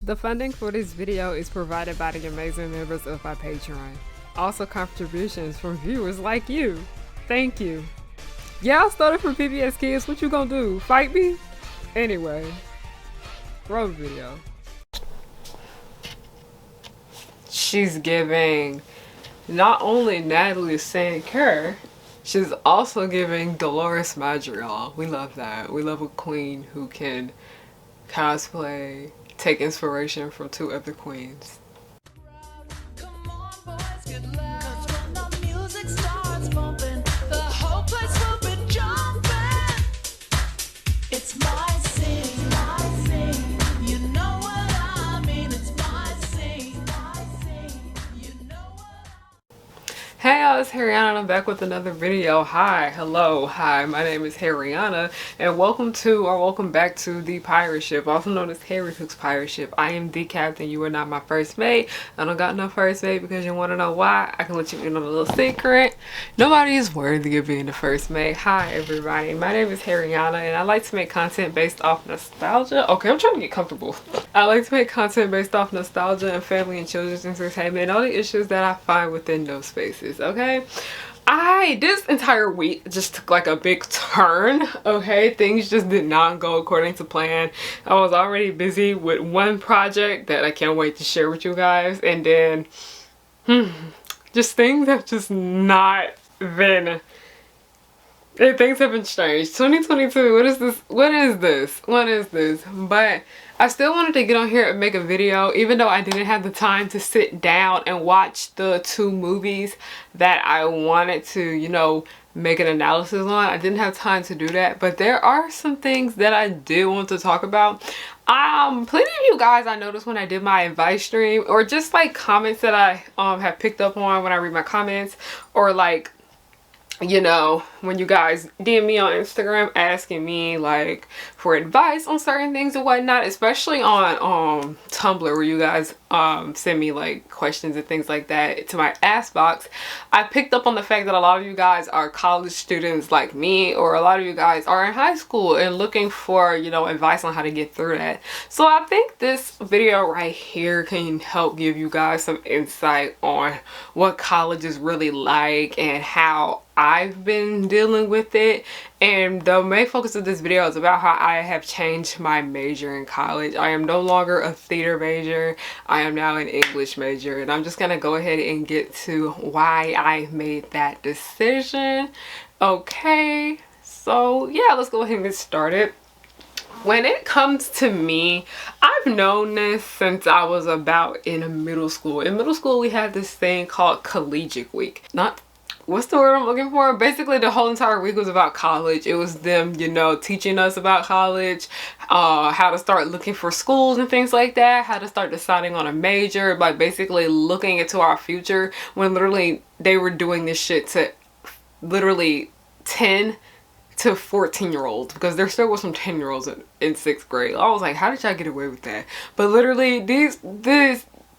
The funding for this video is provided by the amazing members of my Patreon. Also contributions from viewers like you. Thank you. Yeah, I started from PBS Kids. What you gonna do? Fight me? Anyway, roll the video. She's giving not only Natalie St. Kerr, she's also giving Dolores Madrigal. We love that. We love a queen who can cosplay, take inspiration from two other queens. Hey y'all, it's Harriyanna and I'm back with another video. Hi, hello, hi, my name is Harriyanna and welcome back to the pirate ship, also known as Harry Hook's pirate ship. I am the captain, you are not my first mate. I don't got no first mate because you want to know why. I can let you in on a little secret. Nobody is worthy of being the first mate. Hi everybody, my name is Harriyanna and I like to make content based off nostalgia. Okay, I'm trying to get comfortable. I like to make content based off nostalgia and family and children's entertainment and all the issues that I find within those spaces. Okay, this entire week just took like a big turn. Okay, things just did not go according to plan. I was already busy with one project that I can't wait to share with you guys, and then just things have just not been, things have been strange. 2022, what is this? But I still wanted to get on here and make a video, even though I didn't have the time to sit down and watch the two movies that I wanted to, you know, make an analysis on. I didn't have time to do that, but there are some things that I did want to talk about. Plenty of you guys, I noticed when I did my advice stream, or just like comments that I have picked up on when I read my comments, or like, you know, when you guys DM me on Instagram asking me like for advice on certain things and whatnot, especially on Tumblr, where you guys send me like questions and things like that to my ask box. I picked up on the fact that a lot of you guys are college students like me, or a lot of you guys are in high school and looking for, you know, advice on how to get through that. So I think this video right here can help give you guys some insight on what college is really like and how I've been dealing with it. And the main focus of this video is about how I have changed my major in college. I am no longer a theater major. I am now an English major, and I'm just gonna go ahead and get to why I made that decision. Okay, so yeah, let's go ahead and get started. When it comes to me, I've known this since I was about in middle school. In middle school, we had this thing called collegiate week. What's the word I'm looking for? Basically, the whole entire week was about college. It was them, you know, teaching us about college, how to start looking for schools and things like that, how to start deciding on a major, like basically looking into our future, when literally they were doing this shit to literally 10 to 14-year-olds, because there still was some 10-year-olds in 6th grade. I was like, how did y'all get away with that? But literally these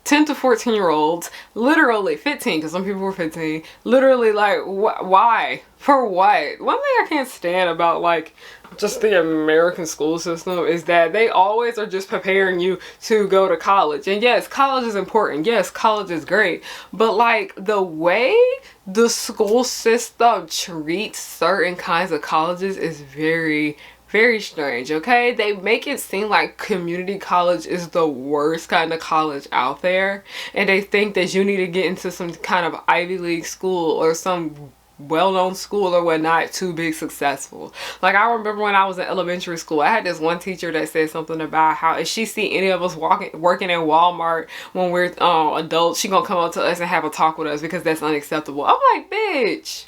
10 to 14-year-olds, literally 15, because some people were 15, literally like, why? For what? One thing I can't stand about like just the American school system is that they always are just preparing you to go to college. And yes, college is important. Yes, college is great. But like the way the school system treats certain kinds of colleges is very strange. Okay, they make it seem like community college is the worst kind of college out there, and they think that you need to get into some kind of Ivy League school or some well-known school or whatnot to be successful. Like, I remember when I was in elementary school, I had this one teacher that said something about how if she see any of us working in Walmart when we're adults, she gonna come up to us and have a talk with us because that's unacceptable. I'm like, bitch,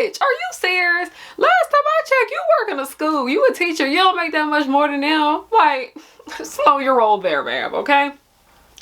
are you serious? Last time I checked, you work in a school, you a teacher, you don't make that much more than them. Like, slow your roll there, ma'am, okay?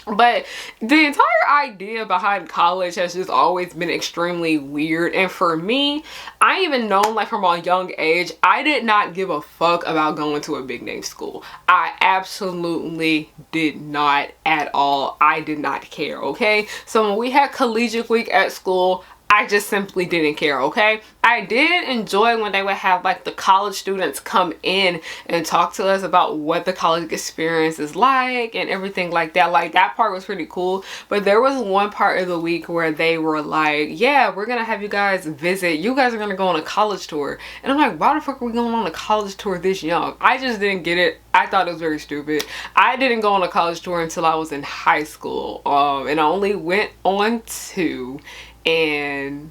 But the entire idea behind college has just always been extremely weird. And for me, I even known like from a young age, I did not give a fuck about going to a big name school. I absolutely did not at all. I did not care, okay? So when we had collegiate week at school, I just simply didn't care, okay? I did enjoy when they would have like the college students come in and talk to us about what the college experience is like and everything like that. Like, that part was pretty cool. But there was one part of the week where they were like, yeah, we're gonna have you guys visit. You guys are gonna go on a college tour. And I'm like, why the fuck are we going on a college tour this young? I just didn't get it. I thought it was very stupid. I didn't go on a college tour until I was in high school. And I only went on 2. And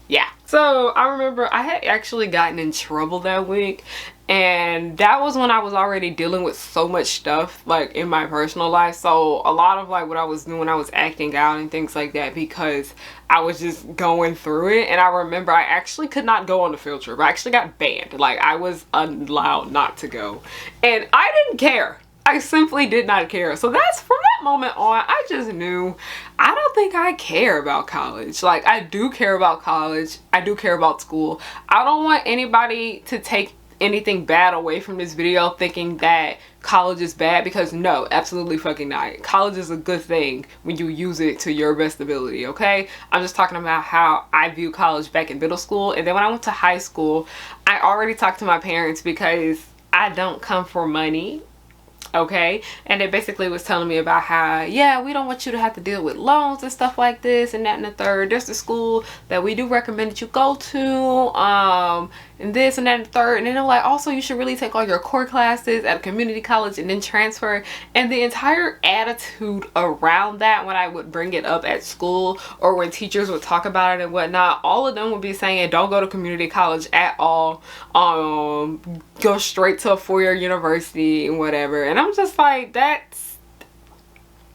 yeah, so I remember I had actually gotten in trouble that week, and that was when I was already dealing with so much stuff like in my personal life. So a lot of like what I was doing, I was acting out and things like that because I was just going through it. And I remember I actually could not go on the field trip. I actually got banned. Like, I was allowed not to go, and I didn't care. I simply did not care. So that's, from that moment on, I just knew I don't think I care about college. Like, I do care about college. I do care about school. I don't want anybody to take anything bad away from this video thinking that college is bad, because no, absolutely fucking not. College is a good thing when you use it to your best ability, okay? I'm just talking about how I view college back in middle school. And then when I went to high school, I already talked to my parents because I don't come for money. Okay, and they basically was telling me about how, yeah, we don't want you to have to deal with loans and stuff like this and that and the third. There's a school that we do recommend that you go to, and this and that and the third. And then they're like, also, you should really take all your core classes at a community college and then transfer. And the entire attitude around that, when I would bring it up at school or when teachers would talk about it and whatnot, all of them would be saying, don't go to community college at all, go straight to a 4-year university and whatever. And I'm just like, that's,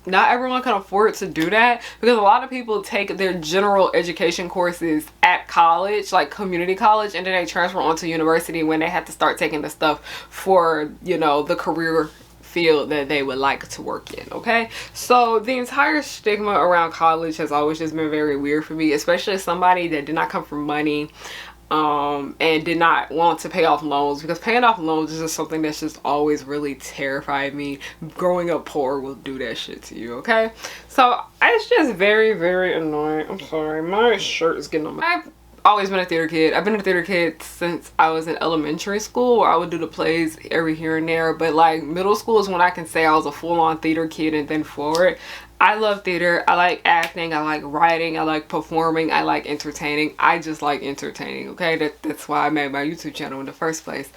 not everyone can afford to do that, because a lot of people take their general education courses at college, like community college, and then they transfer onto university when they have to start taking the stuff for, you know, the career field that they would like to work in, okay? So the entire stigma around college has always just been very weird for me, especially as somebody that did not come from money, and did not want to pay off loans, because paying off loans is just something that's just always really terrified me. Growing up poor will do that shit to you, okay? So it's just very, very annoying. I'm sorry, my shirt is getting on my... I've always been a theater kid. I've been a theater kid since I was in elementary school, where I would do the plays every here and there. But like middle school is when I can say I was a full-on theater kid, and then forward, I love theater. I like acting. I like writing. I like performing. I like entertaining. I just like entertaining, okay? That's why I made my YouTube channel in the first place.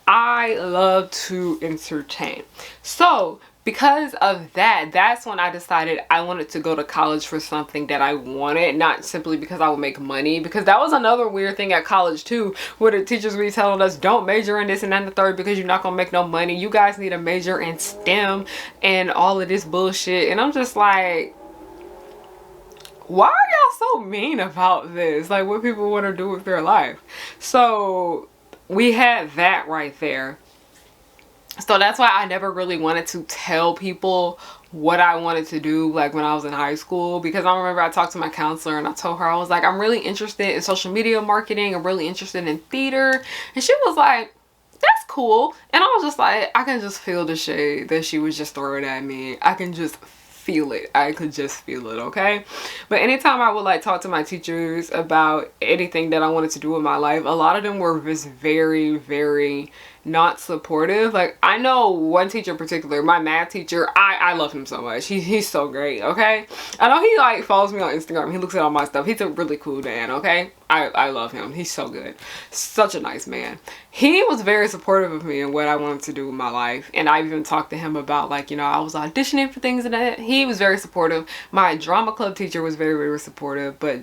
I love to entertain. So because of that, that's when I decided I wanted to go to college for something that I wanted, not simply because I would make money. Because that was another weird thing at college too, where the teachers were telling us, don't major in this and that and the third because you're not gonna make no money. You guys need a major in STEM and all of this bullshit. And I'm just like, why are y'all so mean about this? Like, what people want to do with their life. So we had that right there. So that's why I never really wanted to tell people what I wanted to do, like when I was in high school, because I remember I talked to my counselor and I told her, I was like, I'm really interested in social media marketing. I'm really interested in theater. And she was like, that's cool. And I was just like, I can just feel the shade that she was just throwing at me. I can just feel it. I could just feel it, okay? But anytime I would like talk to my teachers about anything that I wanted to do with my life, a lot of them were just very, very not supportive. Like, I know one teacher in particular, my math teacher, I love him so much. He's so great, okay? I know he like follows me on Instagram. He looks at all my stuff. He's a really cool man, okay? I love him. He's so good. Such a nice man. He was very supportive of me and what I wanted to do with my life. And I even talked to him about, like, you know, I was auditioning for things and that. He was very supportive. My drama club teacher was very, very supportive. But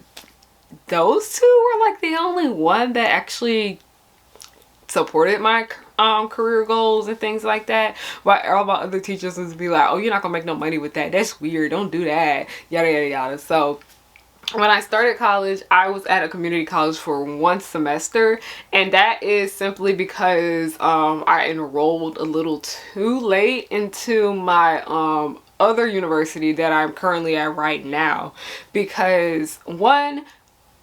those two were like the only one that actually supported my career goals and things like that. While all my other teachers would be like, oh, you're not gonna make no money with that. That's weird. Don't do that. Yada, yada, yada. So when I started college, I was at a community college for 1 semester, and that is simply because I enrolled a little too late into my other university that I'm currently at right now. Because one,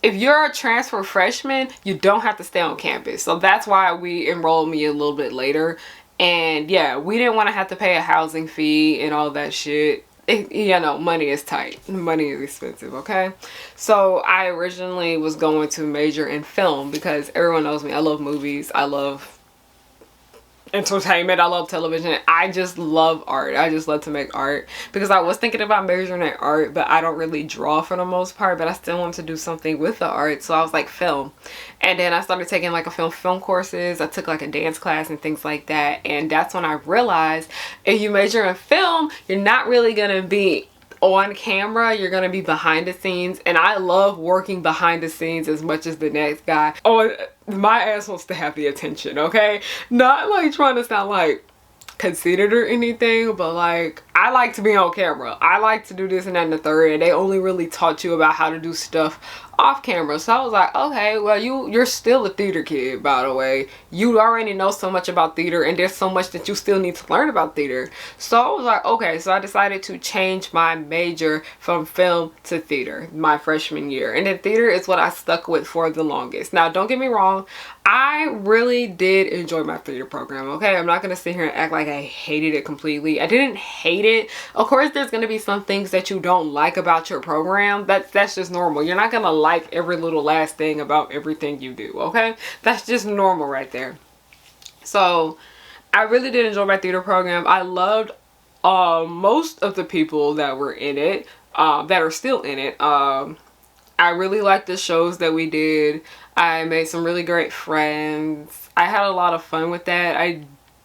if you're a transfer freshman, you don't have to stay on campus. So that's why we enrolled me a little bit later. And yeah, we didn't want to have to pay a housing fee and all that shit. you know, money is tight. Money is expensive, okay? So I originally was going to major in film because everyone knows me. I love movies. I love entertainment. I love television. I just love art. I just love to make art, because I was thinking about majoring in art, but I don't really draw for the most part, but I still want to do something with the art. So I was like, film. And then I started taking like a film courses. I took like a dance class and things like that, and that's when I realized if you major in film, you're not really gonna be on camera, you're gonna be behind the scenes, and I love working behind the scenes as much as the next guy. Oh, my ass wants to have the attention, okay? Not like trying to sound like conceited or anything, but like I like to be on camera. I like to do this and that and the third, and they only really taught you about how to do stuff off camera. So I was like, okay, well, you're still a theater kid, by the way. You already know so much about theater, and there's so much that you still need to learn about theater. So I was like, okay. So I decided to change my major from film to theater my freshman year, and then theater is what I stuck with for the longest. Now, don't get me wrong, I really did enjoy my theater program, okay? I'm not gonna sit here and act like I hated it completely. I didn't hate it. Of course, there's gonna be some things that you don't like about your program. That's just normal. You're not gonna like every little last thing about everything you do, okay? That's just normal right there. So I really did enjoy my theater program. I loved most of the people that were in it, that are still in it. I really liked the shows that we did. I made some really great friends. I had a lot of fun with that. I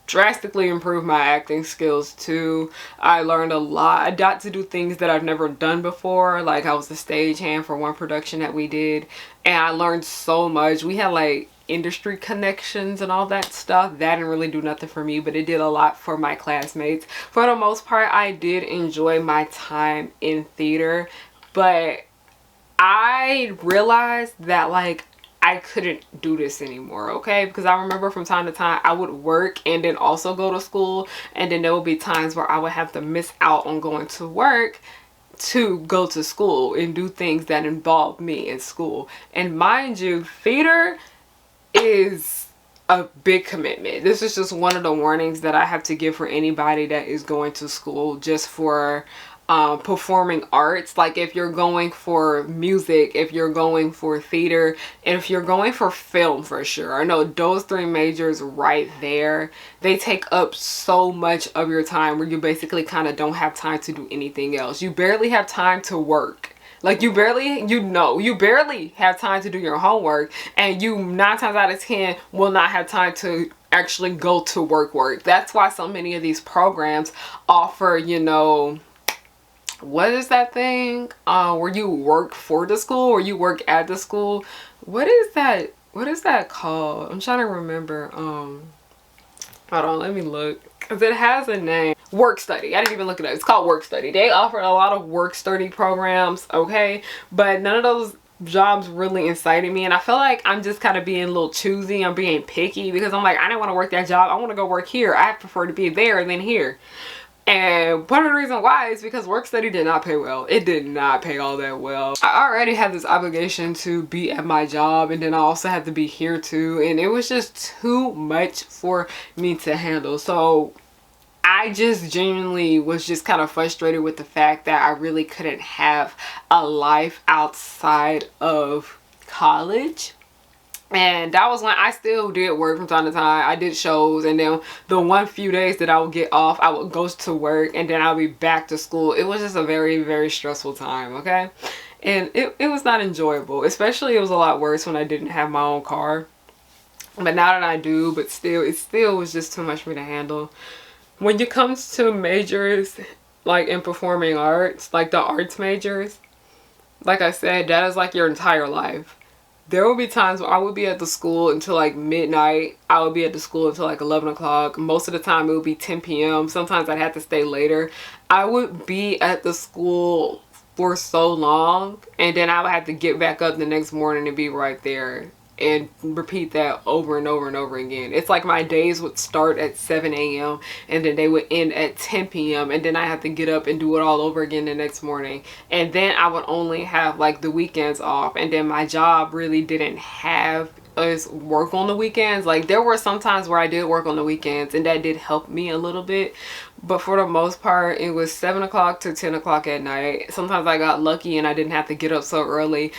drastically improved my acting skills too. I learned a lot. I got to do things that I've never done before. Like I was a stagehand for one production that we did, and I learned so much. We had like industry connections and all that stuff. That didn't really do nothing for me, but it did a lot for my classmates. For the most part, I did enjoy my time in theater, but I realized that like I couldn't do this anymore, okay? Because I remember from time to time I would work and then also go to school, and then there would be times where I would have to miss out on going to work to go to school and do things that involve me in school. And mind you, theater is a big commitment. This is just one of the warnings that I have to give for anybody that is going to school just for performing arts. Like if you're going for music, if you're going for theater, and if you're going for film, for sure. I know those three majors right there, they take up so much of your time where you basically kind of don't have time to do anything else. You barely have time to work. Like you barely have time to do your homework, and you 9 times out of 10 will not have time to actually go to work. That's why so many of these programs offer, you know, what is that thing where you work for the school or you work at the school? What is that called? I'm trying to remember. Hold on, let me look, because it has a name. Work study. I didn't even look it up. It's called work study. They offer a lot of work study programs, okay, but none of those jobs really incited me, and I feel like I'm just kind of being a little choosy. I'm being picky because I'm like, I didn't want to work that job. I want to go work here. I prefer to be there than here. And part of the reason why is because work study did not pay well. It did not pay all that well. I already had this obligation to be at my job, and then I also had to be here too, and it was just too much for me to handle. So I just genuinely was just kind of frustrated with the fact that I really couldn't have a life outside of college. And that was when I still did work from time to time. I did shows, and then the few days that I would get off, I would go to work, and then I'll be back to school. It was just a very, very stressful time, okay? And it was not enjoyable. Especially it was a lot worse when I didn't have my own car. But now that I do, but still, it still was just too much for me to handle. When it comes to majors, like in performing arts, like the arts majors, like I said, that is like your entire life. There will be times where I would be at the school until like midnight. I would be at the school until like 11 o'clock. Most of the time it would be 10 p.m. Sometimes I'd have to stay later. I would be at the school for so long, and then I would have to get back up the next morning and be right there, and repeat that over and over and over again. It's like my days would start at 7 a.m. and then they would end at 10 p.m. and then I have to get up and do it all over again the next morning. And then I would only have like the weekends off, and then my job really didn't have is work on the weekends. Like there were some times where I did work on the weekends and that did help me a little bit, but for the most part it was 7 o'clock to 10 o'clock at night. Sometimes I got lucky and I didn't have to get up so early.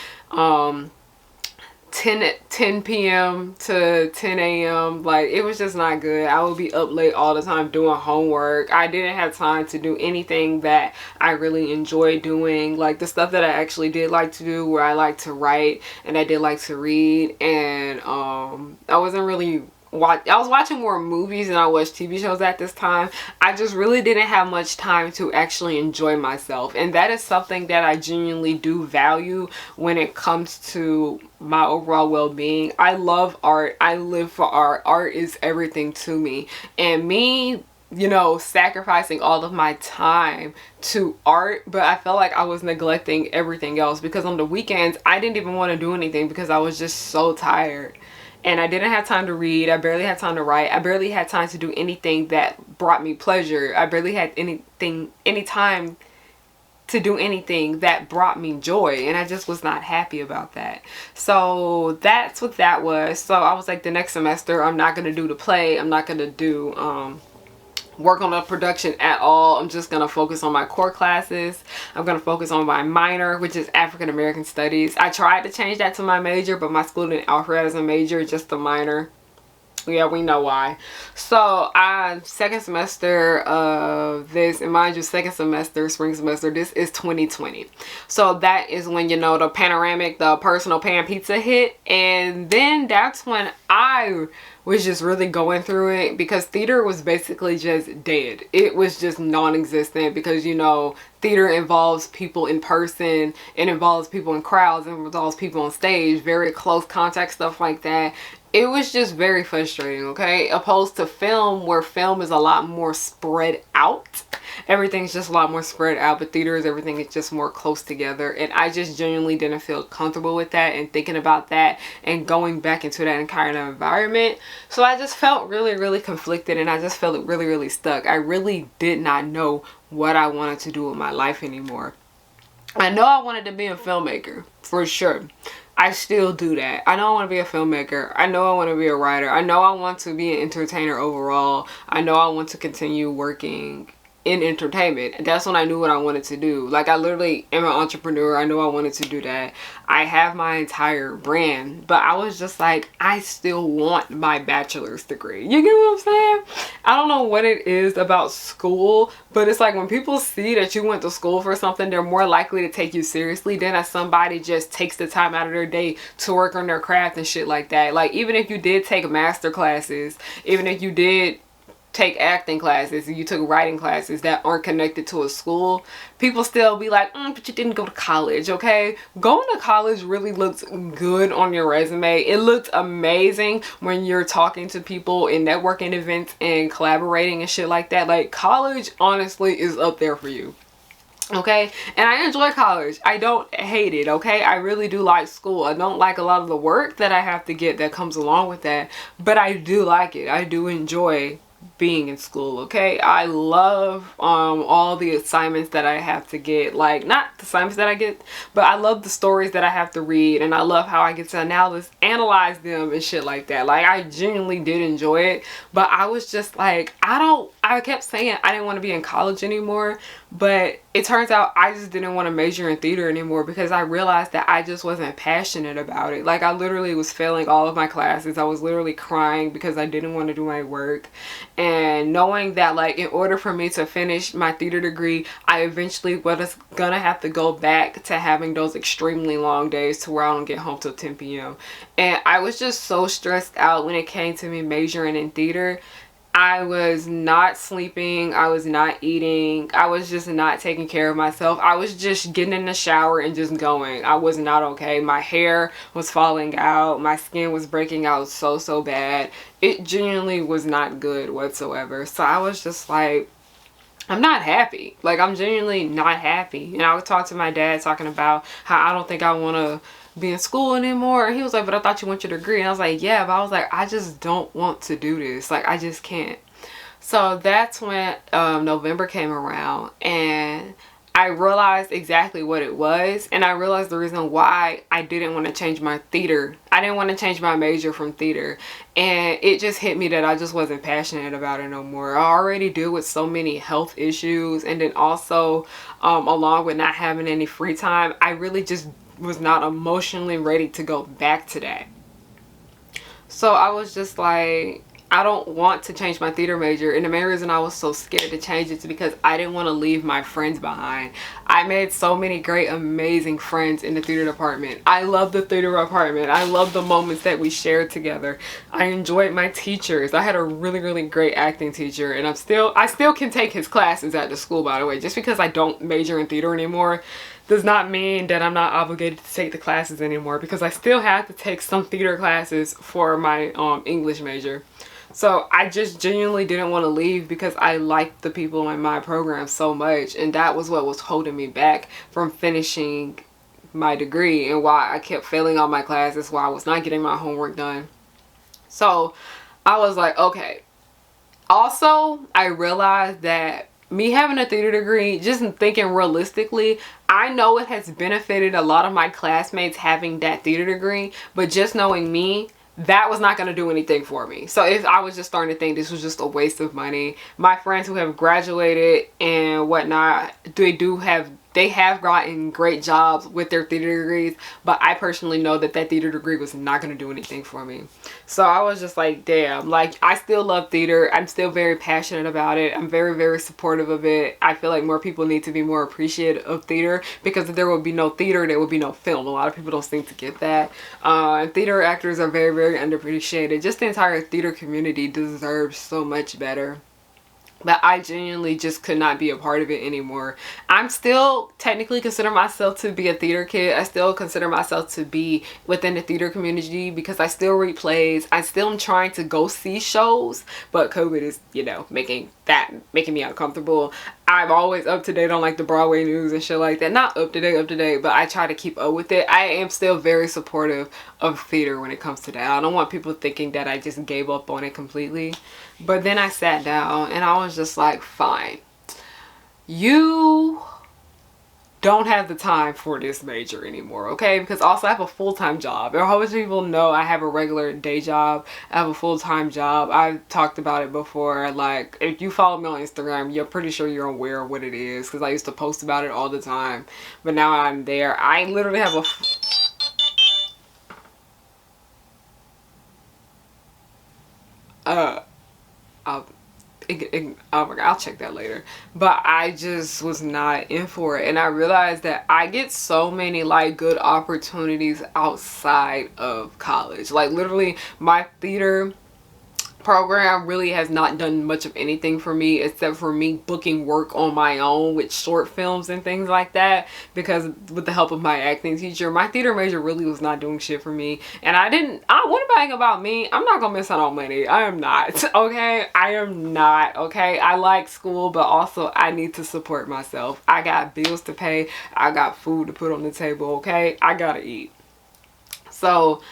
10 p.m. to 10 a.m. like it was just not good. I would be up late all the time doing homework. I didn't have time to do anything that I really enjoyed doing, like the stuff that I actually did like to do, where I like to write and I did like to read. And I wasn't really I was watching more movies than I watched TV shows at this time. I just really didn't have much time to actually enjoy myself, and that is something that I genuinely do value when it comes to my overall well-being. I love art. I live for art. Art is everything to me, and me, you know, sacrificing all of my time to art, but I felt like I was neglecting everything else, because on the weekends I didn't even want to do anything because I was just so tired. And I didn't have time to read. I barely had time to write. I barely had time to do anything that brought me pleasure. I barely had any time to do anything that brought me joy. And I just was not happy about that. So that's what that was. So I was like, the next semester, I'm not going to do the play. I'm not going to do work on the production at all. I'm just gonna focus on my core classes. I'm gonna focus on my minor, which is African American Studies. I tried to change that to my major, but my school didn't offer it as a major, just a minor. Yeah, we know why. So second semester of this, and mind you, second semester, spring semester, this is 2020. So that is when, you know, the panoramic, the personal pan pizza hit. And then that's when I was just really going through it, because theater was basically just dead. It was just non-existent, because, you know, theater involves people in person, it involves people in crowds, it involves people on stage, very close contact, stuff like that. It was just very frustrating, okay? Opposed to film, where film is a lot more spread out. Everything's just a lot more spread out, but theater is, everything is just more close together. And I just genuinely didn't feel comfortable with that and thinking about that and going back into that kind of environment. So I just felt really, really conflicted, and I just felt really, really stuck. I really did not know what I wanted to do with my life anymore. I know I wanted to be a filmmaker, for sure. I still do that. I know I want to be a filmmaker. I know I want to be a writer. I know I want to be an entertainer overall. I know I want to continue working in entertainment. That's when I knew what I wanted to do. Like, I literally am an entrepreneur. I knew I wanted to do that. I have my entire brand, but I was just like, I still want my bachelor's degree. You get what I'm saying? I don't know what it is about school, but it's like when people see that you went to school for something, they're more likely to take you seriously than if somebody just takes the time out of their day to work on their craft and shit like that. Like, even if you did take master classes, even if you did take acting classes and you took writing classes that aren't connected to a school, people still be like, but you didn't go to college. Okay, going to college really looks good on your resume. It looks amazing when you're talking to people in networking events and collaborating and shit like that. Like, college honestly is up there for you. Okay, and I enjoy college. I don't hate it. Okay, I really do like school. I don't like a lot of the work that I have to get that comes along with that, but I do like it. I do enjoy being in school. Okay, I love all the assignments that I have to get, like, not the assignments that I get, but I love the stories that I have to read, and I love how I get to analyze them and shit like that. Like, I genuinely did enjoy it, but I was just like, I kept saying I didn't want to be in college anymore, but it turns out I just didn't want to major in theater anymore, because I realized that I just wasn't passionate about it. Like, I literally was failing all of my classes. I was literally crying because I didn't want to do my work. And knowing that, like, in order for me to finish my theater degree, I eventually was gonna have to go back to having those extremely long days to where I don't get home till 10 p.m. And I was just so stressed out when it came to me majoring in theater. I was not sleeping, I was not eating, I was just not taking care of myself. I was just getting in the shower and just going. I was not okay. My hair was falling out, my skin was breaking out so bad. It genuinely was not good whatsoever. So I was just like, I'm not happy. Like, I'm genuinely not happy. And I would talk to my dad talking about how I don't think I want to be in school anymore. And he was like, but I thought you want your degree. And I was like, yeah, but I was like, I just don't want to do this. Like, I just can't. So that's when November came around, and I realized exactly what it was, and I realized the reason why I didn't want to change my theater. I didn't want to change my major from theater, and it just hit me that I just wasn't passionate about it no more. I already deal with so many health issues, and then also along with not having any free time, I really just was not emotionally ready to go back to that. So I was just like, I don't want to change my theater major, and the main reason I was so scared to change it is because I didn't want to leave my friends behind. I made so many great, amazing friends in the theater department. I love the theater department. I love the moments that we shared together. I enjoyed my teachers. I had a really, really great acting teacher, and I still can take his classes at the school, by the way. Just because I don't major in theater anymore does not mean that I'm not obligated to take the classes anymore, because I still have to take some theater classes for my English major. So I just genuinely didn't want to leave because I liked the people in my program so much, and that was what was holding me back from finishing my degree, and why I kept failing all my classes, why I was not getting my homework done. So I was like, okay. Also, I realized that me having a theater degree, just thinking realistically, I know it has benefited a lot of my classmates having that theater degree, but just knowing me, that was not going to do anything for me. So if I was just starting to think this was just a waste of money. My friends who have graduated and whatnot, they have gotten great jobs with their theater degrees, but I personally know that theater degree was not going to do anything for me. So I was just like, damn, like, I still love theater. I'm still very passionate about it. I'm very, very supportive of it. I feel like more people need to be more appreciative of theater, because if there would be no theater, there would be no film. A lot of people don't seem to get that. And theater actors are very, very underappreciated. Just the entire theater community deserves so much better. But I genuinely just could not be a part of it anymore. I'm still technically consider myself to be a theater kid. I still consider myself to be within the theater community, because I still read plays. I still am trying to go see shows, but COVID is, you know, making me uncomfortable. I'm always up to date on like the Broadway news and shit like that. Not up to date, but I try to keep up with it. I am still very supportive of theater when it comes to that. I don't want people thinking that I just gave up on it completely. But then I sat down and I was just like, fine. You don't have the time for this major anymore, okay? Because also I have a full-time job. A whole bunch of people know I have a regular day job. I have a full-time job. I've talked about it before. Like, if you follow me on Instagram, you're pretty sure you're aware of what it is, because I used to post about it all the time. But now I'm there. I literally have a... oh my god, I'll check that later. But I just was not in for it, and I realized that I get so many like good opportunities outside of college. Like, literally my theater program really has not done much of anything for me, except for me booking work on my own with short films and things like that, because with the help of my acting teacher, my theater major really was not doing shit for me. And one thing about me, I'm not gonna miss out on money. I am not, okay? I am not, okay? I like school, but also I need to support myself. I got bills to pay. I got food to put on the table, okay? I gotta eat. So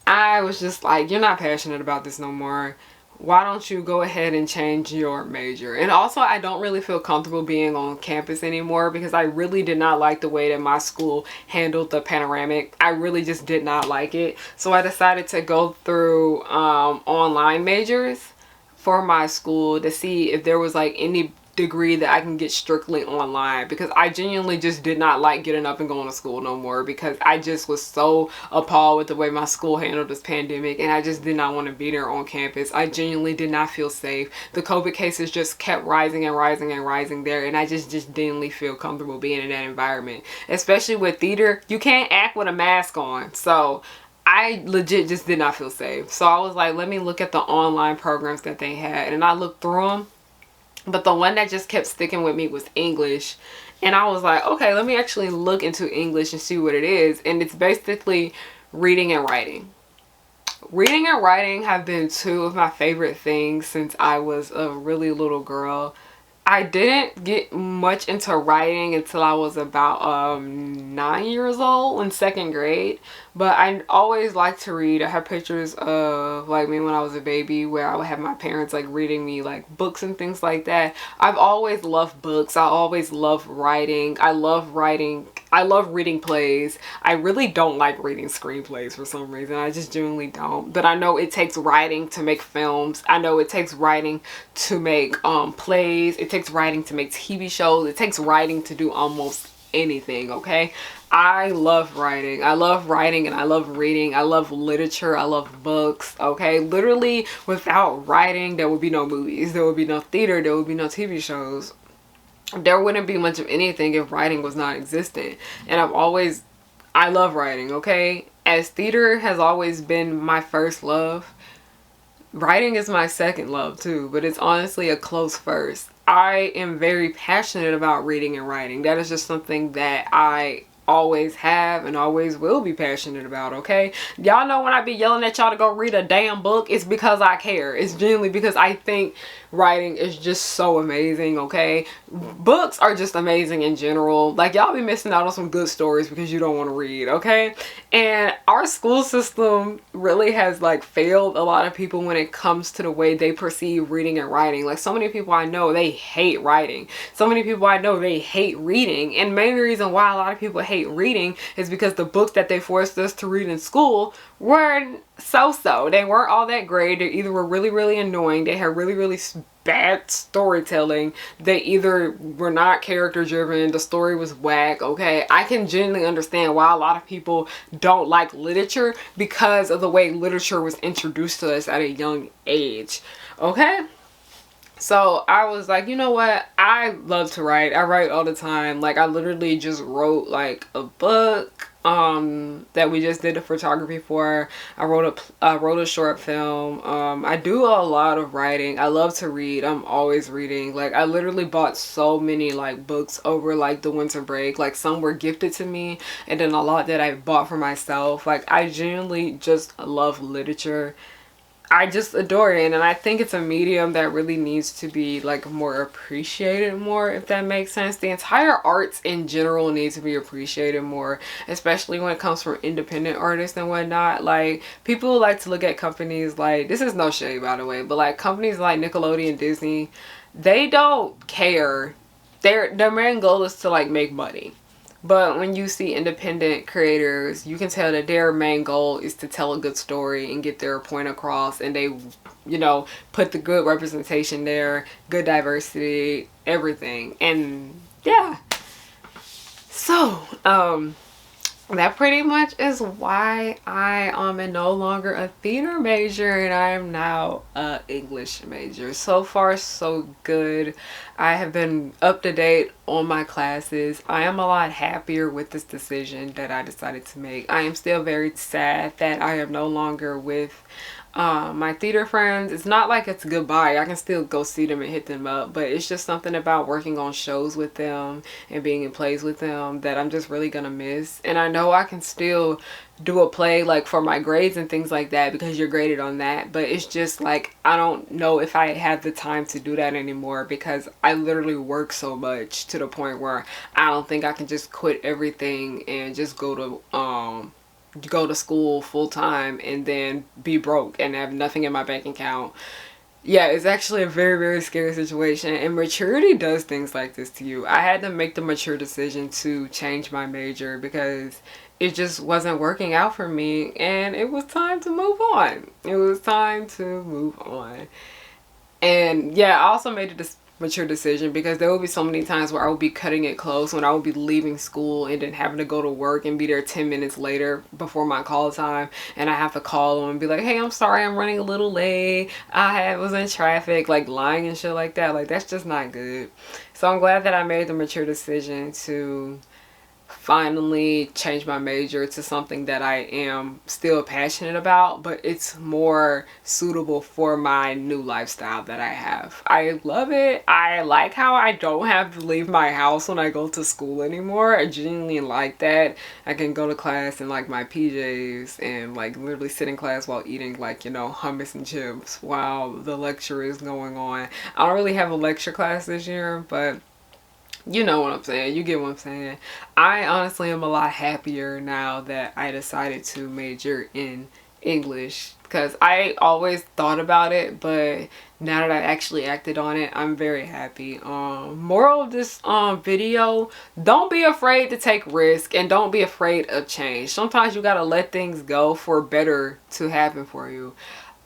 I was just like, you're not passionate about this no more. Why don't you go ahead and change your major? And also, I don't really feel comfortable being on campus anymore, because I really did not like the way that my school handled the panoramic. I really just did not like it. So I decided to go through online majors for my school to see if there was like any degree that I can get strictly online, because I genuinely just did not like getting up and going to school no more, because I just was so appalled with the way my school handled this pandemic, and I just did not want to be there on campus. I genuinely did not feel safe. The COVID cases just kept rising and rising and rising there, and I just didn't feel comfortable being in that environment. Especially with theater, you can't act with a mask on, so I legit just did not feel safe. So I was like, let me look at the online programs that they had, and I looked through them. But the one that just kept sticking with me was English. And I was like, okay, let me actually look into English and see what it is. And it's basically reading and writing. Reading and writing have been two of my favorite things since I was a really little girl. I didn't get much into writing until I was about 9 years old, in second grade. But I always liked to read. I have pictures of like me when I was a baby where I would have my parents like reading me like books and things like that. I've always loved books. I always love writing. I love writing. I love reading plays. I really don't like reading screenplays for some reason. I just genuinely don't. But I know it takes writing to make films. I know it takes writing to make plays. It takes writing to make TV shows. It takes writing to do almost anything, okay? I love writing. I love writing and I love reading. I love literature. I love books, okay? Literally, without writing, there would be no movies. There would be no theater. There would be no TV shows. There wouldn't be much of anything if writing was not existent. And I love writing, okay? As theater has always been my first love, writing is my second love too, but it's honestly a close first. I am very passionate about reading and writing. That is just something that I always have and always will be passionate about, okay? Y'all know when I be yelling at y'all to go read a damn book, it's because I care. It's genuinely because I think writing is just so amazing, okay? Books are just amazing in general. Like, y'all be missing out on some good stories because you don't want to read, okay? And our school system really has like failed a lot of people when it comes to the way they perceive reading and writing. Like, so many people I know, they hate writing. So many people I know, they hate reading. And main reason why a lot of people hate reading is because the books that they forced us to read in school were so-so. They weren't all that great. They either were really, really annoying. They had really, really bad storytelling. They either were not character driven. The story was whack, okay? I can genuinely understand why a lot of people don't like literature because of the way literature was introduced to us at a young age, okay? So I was like, you know what? I love to write. I write all the time. Like, I literally just wrote like a book that we just did the photography for. I wrote a short film. I do a lot of writing. I love to read. I'm always reading. Like, I literally bought so many like books over like the winter break. Like, some were gifted to me and then a lot that I bought for myself. Like, I genuinely just love literature. I just adore it, and I think it's a medium that really needs to be like more appreciated more, if that makes sense. The entire arts in general needs to be appreciated more, especially when it comes from independent artists and whatnot. Like, people like to look at companies like, this is no shade by the way, but like companies like Nickelodeon, Disney, they don't care. Their main goal is to like make money. But when you see independent creators, you can tell that their main goal is to tell a good story and get their point across. And they, you know, put the good representation there, good diversity, everything. And yeah. So, that pretty much is why I am no longer a theater major and I am now a English major. So far so good. I have been up to date on my classes. I am a lot happier with this decision that I decided to make. I am still very sad that I am no longer with my theater friends. It's not like it's goodbye. I can still go see them and hit them up, but it's just something about working on shows with them and being in plays with them that I'm just really gonna miss. And I know I can still do a play like for my grades and things like that because you're graded on that, but it's just like I don't know if I have the time to do that anymore because I literally work so much to the point where I don't think I can just quit everything and just go to school full time and then be broke and have nothing in my bank account. Yeah, it's actually a very, very scary situation, and maturity does things like this to you. I had to make the mature decision to change my major because it just wasn't working out for me and it was time to move on. It was time to move on. And yeah, I also made a mature decision because there will be so many times where I will be cutting it close when I will be leaving school and then having to go to work and be there 10 minutes later before my call time, and I have to call them and be like, hey, I'm sorry, I'm running a little late, I was in traffic, like lying and shit like that. Like, that's just not good. So I'm glad that I made the mature decision to finally changed my major to something that I am still passionate about, but it's more suitable for my new lifestyle that I have. I love it. I like how I don't have to leave my house when I go to school anymore. I genuinely like that. I can go to class in like my PJs and like literally sit in class while eating like, you know, hummus and chips while the lecture is going on. I don't really have a lecture class this year, but you know what I'm saying. You get what I'm saying. I honestly am a lot happier now that I decided to major in English, because I always thought about it, but now that I actually acted on it, I'm very happy. Moral of this video, don't be afraid to take risk and don't be afraid of change. Sometimes you gotta let things go for better to happen for you.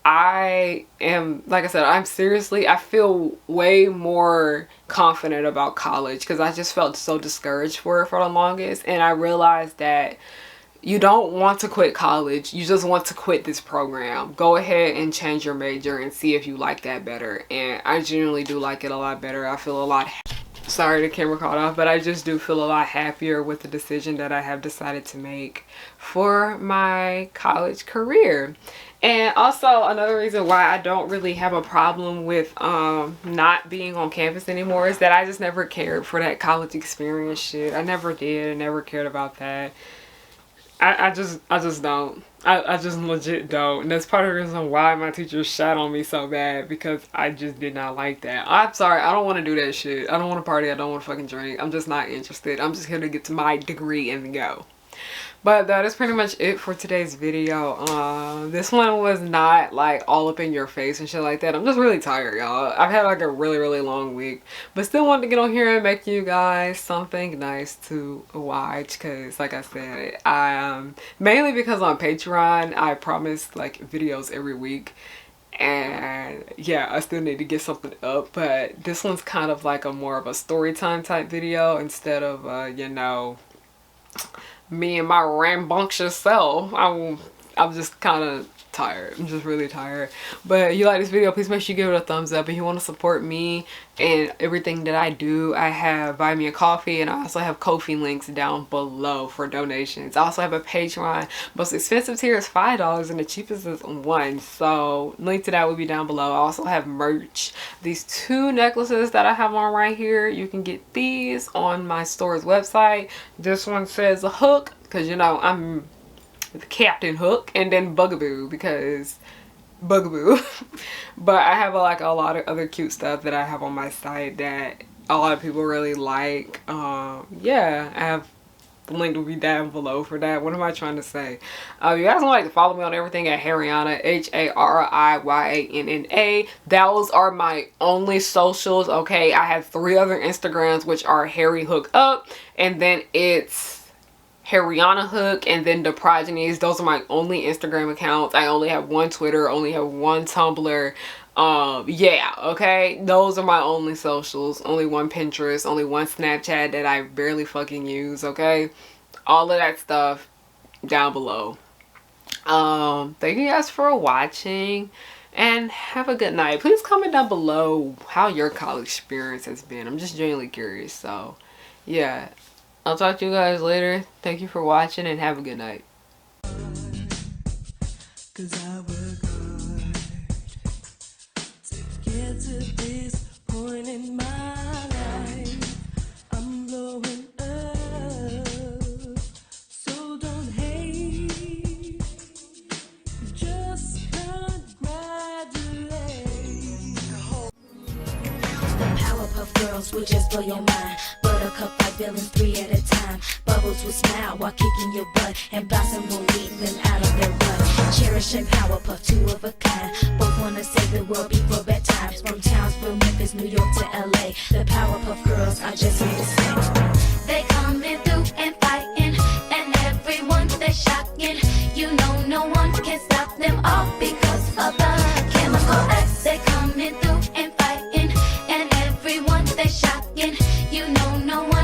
I am, like I said, I feel way more confident about college because I just felt so discouraged for it for the longest, and I realized that you don't want to quit college, you just want to quit this program. Go ahead and change your major and see if you like that better, and I genuinely do like it a lot better. I feel a lot, sorry the camera caught off, but I just do feel a lot happier with the decision that I have decided to make for my college career. And also another reason why I don't really have a problem with not being on campus anymore is that I just never cared for that college experience shit. I never did. I never cared about that. I just don't. I just legit don't. And that's part of the reason why my teachers shat on me so bad, because I just did not like that. I'm sorry, I don't want to do that shit. I don't want to party. I don't want to fucking drink. I'm just not interested. I'm just here to get to my degree and go. But that is pretty much it for today's video. This one was not like all up in your face and shit like that. I'm just really tired, y'all. I've had like a really long week, but still wanted to get on here and make you guys something nice to watch, because like I said, mainly because on Patreon I promise like videos every week, and yeah, I still need to get something up, but this one's kind of like a more of a story time type video instead of you know, me and my rambunctious self. I'm just kind of tired. I'm just really tired. But if you like this video, please make sure you give it a thumbs up. If you want to support me and everything that I do, I have Buy Me a Coffee, and I also have Ko-fi links down below for donations. I also have a Patreon. Most expensive tier is $5 and the cheapest is $1. So link to that will be down below. I also have merch. These 2 necklaces that I have on right here, you can get these on my store's website. This one says a hook because, you know, I'm the Captain Hook, and then Bugaboo because Bugaboo. But I have like a lot of other cute stuff that I have on my site that a lot of people really like. Yeah, I have the link will be down below for that. What am I trying to say? You guys would like to follow me on everything at Harriyanna, HARRIYANNA. Those are my only socials. Okay, I have 3 other Instagrams, which are Harry Hook Up, and then it's harriyannahook, and then the progenies. Those are my only Instagram accounts. I only have 1 Twitter, only have 1 Tumblr. Yeah, okay, those are my only socials. Only 1 Pinterest, only 1 Snapchat that I barely fucking use. Okay, all of that stuff down below. Thank you guys for watching and have a good night. Please comment down below how your college experience has been. I'm just genuinely curious. So yeah, I'll talk to you guys later. Thank you for watching and have a good night. 'Cause I work hard to get to this point in my life. I'm blowing up, so don't hate. Just congratulate. The Powerpuff Girls will just blow your mind. Buttercup like villains 3 at a time. Bubbles will smile while kicking your butt, and Blossom will lead them out of their rut. Cherish and Powerpuff, 2 of a kind. Both wanna save the world before bedtimes. From Townsville, Memphis, New York to LA, the Powerpuff Girls are just here to stay. They coming through and fighting, and everyone they shocking. You know no one can stop them all because of the chemical X. They coming through and fighting, and everyone they shocking. You know no one